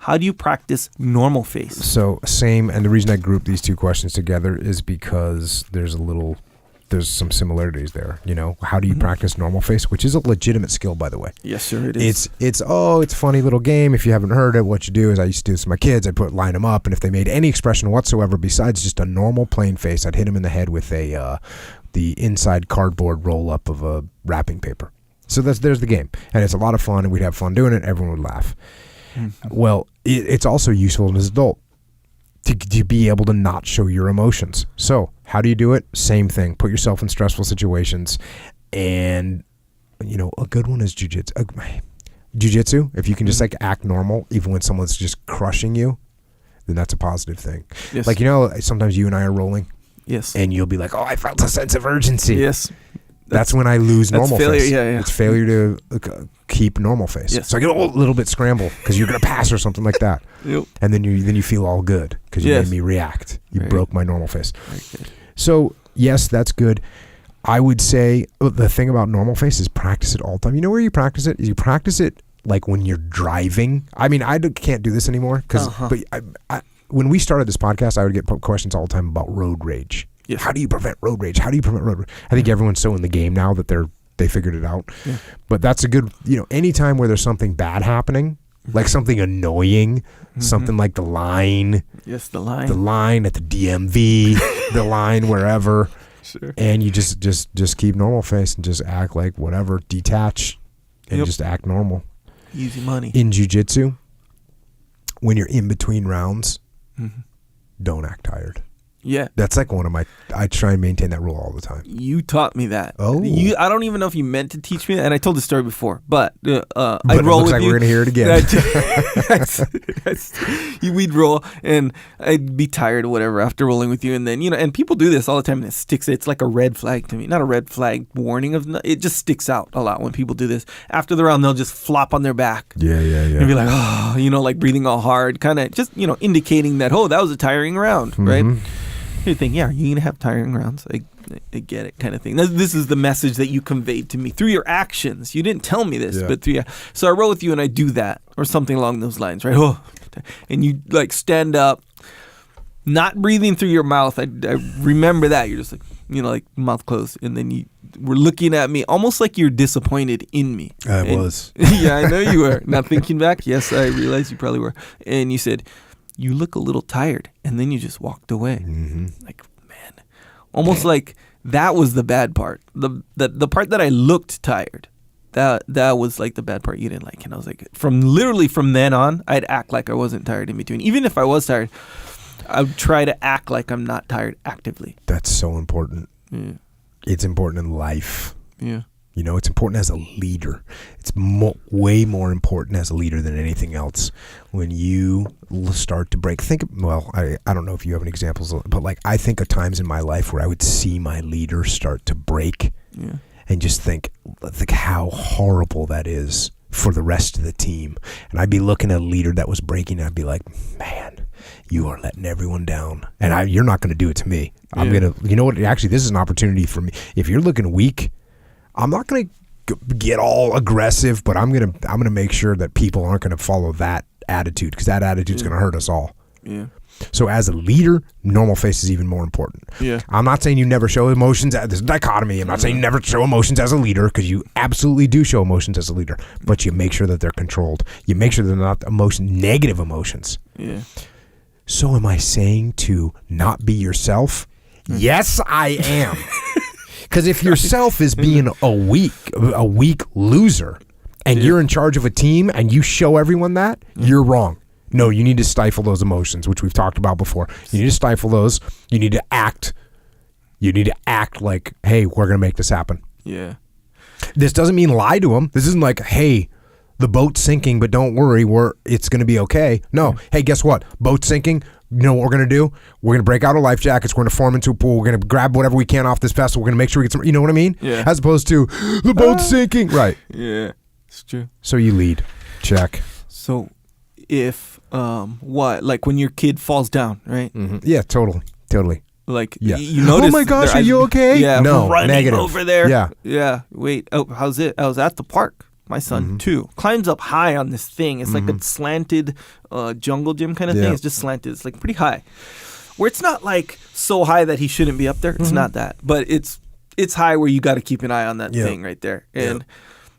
How do you practice normal face? So same, and the reason I group these two questions together is because there's some similarities there. You know, how do you practice normal face, which is a legitimate skill, by the way. Yes, sir, it is. It's a funny little game. If you haven't heard it, what you do is I used to do this with my kids. I'd line them up, and if they made any expression whatsoever besides just a normal plain face, I'd hit them in the head with the inside cardboard roll up of a wrapping paper. So there's the game, and it's a lot of fun, and we'd have fun doing it. Everyone would laugh. Well, it's also useful as an adult to be able to not show your emotions. So how do you do it? Same thing. Put yourself in stressful situations, and a good one is jujitsu. If you can just like act normal, even when someone's just crushing you, then that's a positive thing. Yes. Like sometimes you and I are rolling. Yes. And you'll be like, "Oh, I felt a sense of urgency." Yes. That's when I lose normal failure, face. yeah. It's failure to keep normal face. Yes. So I get a little bit scrambled because you're going to pass or something like that. Yep. And then you feel all good because you made me react. You broke my normal face. Very good. So yes, that's good. I would say the thing about normal face is practice it all the time. You know where you practice it? You practice it like when you're driving. I mean, I can't do this anymore but when we started this podcast, I would get questions all the time about road rage. Yes. How do you prevent road rage? How do you prevent road rage? I think everyone's so in the game now that they figured it out. Yeah. But that's a good, anytime where there's something bad happening, like something annoying, something like the line. Yes, the line. The line at the DMV, the line wherever. Sure. And you just keep normal face and just act like whatever, detach and just act normal. Easy money. In jiu-jitsu, when you're in between rounds, don't act tired. Yeah. That's like I try and maintain that rule all the time. You taught me that. Oh. I don't even know if you meant to teach me that, and I told the story before, but I'd roll with you. It looks like we're going to hear it again. We'd roll, and I'd be tired or whatever after rolling with you, and then, and people do this all the time, and it sticks. It's like a red flag to me. Not a red flag warning. It just sticks out a lot when people do this. After the round, they'll just flop on their back. Yeah. And be like, oh, like breathing all hard, kind of just, indicating that, that was a tiring round, right? You think, you're going to have tiring rounds. I get it, kind of thing. This is the message that you conveyed to me through your actions. You didn't tell me this, but so I roll with you and I do that or something along those lines, right? Oh, and you like stand up, not breathing through your mouth. I remember that. You're just like, like mouth closed, and then you were looking at me almost like you're disappointed in me. I was. Yeah, I know you were. Now thinking back, yes, I realized you probably were. And you said, "You look a little tired," and then you just walked away. Like, man, almost like that was the bad part. The part that I looked tired, that was like the bad part you didn't like. And I was like, from then on, I'd act like I wasn't tired in between. Even if I was tired, I would try to act like I'm not tired actively. That's so important. Yeah. It's important in life. Yeah. It's important as a leader. It's way more important as a leader than anything else. When you start to break, I don't know if you have any examples, but like I think of times in my life where I would see my leader start to break and just think how horrible that is for the rest of the team. And I'd be looking at a leader that was breaking and I'd be like, man, you are letting everyone down. And you're not going to do it to me. I'm going to, you know what? Actually, this is an opportunity for me. If you're looking weak, I'm not going to get all aggressive, but I'm going to make sure that people aren't going to follow that attitude because that attitude's going to hurt us all. Yeah. So as a leader, normal face is even more important. Yeah. I'm not saying you never show emotions. There's a dichotomy. I'm not saying you never show emotions as a leader because you absolutely do show emotions as a leader, but you make sure that they're controlled. You make sure they're not negative emotions. Yeah. So am I saying to not be yourself? Yes, I am. Because if yourself is being a weak loser, and you're in charge of a team, and you show everyone that, you're wrong. No, you need to stifle those emotions, which we've talked about before. You need to stifle those. You need to act. You need to act like, hey, we're going to make this happen. Yeah. This doesn't mean lie to them. This isn't like, hey, the boat's sinking, but don't worry, it's going to be okay. No. Hey, guess what? Boat's sinking. You know what we're going to do? We're going to break out our life jackets. We're going to form into a pool. We're going to grab whatever we can off this vessel. We're going to make sure we get some, you know what I mean? Yeah. As opposed to, the boat's sinking. Right. Yeah, it's true. So you lead. Check. So if, like when your kid falls down, right? Mm-hmm. Yeah, totally. Like, you notice. Oh my gosh, are you okay? Yeah, no, running negative. over there. Yeah. Yeah. Wait, how's it? I was at the park. my son too, climbs up high on this thing. It's like a slanted jungle gym kind of thing. It's just slanted. It's like pretty high. Where it's not like so high that he shouldn't be up there. It's not that. But it's high where you got to keep an eye on that thing right there. And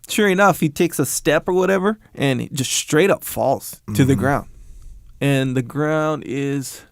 sure enough, he takes a step or whatever and he just straight up falls to the ground. And the ground is...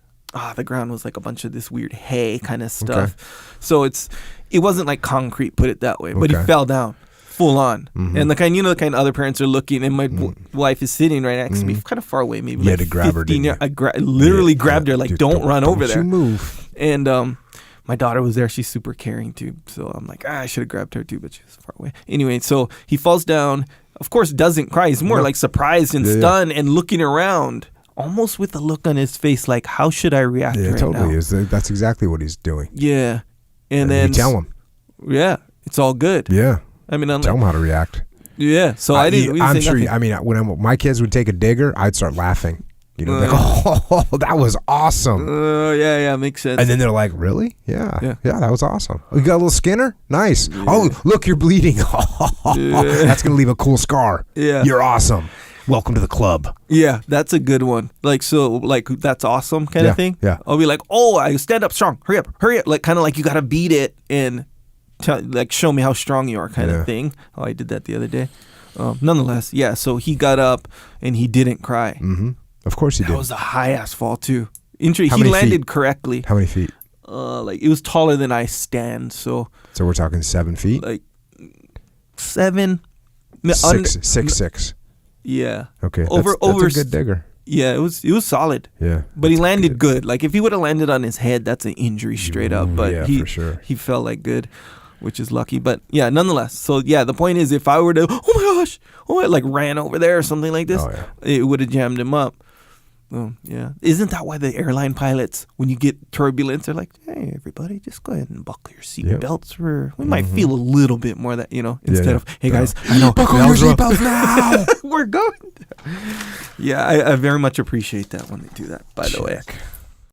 the ground was like a bunch of this weird hay kind of stuff. Okay. So it wasn't like concrete, put it that way. But he fell down full on. And the kind of other parents are looking, and my wife is sitting right next to me, kind of far away, maybe. You had to grab her, didn't you? I literally grabbed her, like, dude, don't run over there. Don't you move. And my daughter was there. She's super caring too. So I'm like, I should have grabbed her too, but she was far away. Anyway, so he falls down. Of course, doesn't cry. He's more like surprised and stunned and looking around. Almost with a look on his face like, how should I react right totally now? That's exactly what he's doing. Yeah. And then... you tell him. Yeah. It's all good. Yeah. I mean... tell him how to react. Yeah. So I didn't... I'm sure... when my kids would take a digger, I'd start laughing. Like, oh, that was awesome. Yeah. Makes sense. And then they're like, really? Yeah, that was awesome. You got a little Skinner? Nice. Yeah. Oh, look, you're bleeding. That's going to leave a cool scar. Yeah. You're awesome. Welcome to the club. Yeah, that's a good one. Like, so, like, that's awesome kind of thing. Yeah. I'll be like, oh, I stand up strong. Hurry up. Like, kind of like you got to beat it and show me how strong you are kind of thing. Oh, I did that the other day. Nonetheless, yeah, so he got up and he didn't cry. Of course he did. That was a high-ass fall, too. He landed correctly. How many feet? Like, it was taller than I stand, so... So we're talking 7 feet? Like, 7... 6'6". Yeah. Okay. That's a good digger. Yeah, it was solid. Yeah. But he landed good. Like if he would have landed on his head, that's an injury straight up. But for sure. He felt like good, which is lucky. But yeah, nonetheless. So yeah, the point is if I were to I like ran over there or something like this, it would have jammed him up. Oh, yeah. Isn't that why the airline pilots, when you get turbulence, they're like, hey, everybody, just go ahead and buckle your seat belts. We might feel a little bit more that, instead of, hey, guys, I know. Buckle your seatbelts now. We're going. Yeah, I very much appreciate that when they do that, by the way.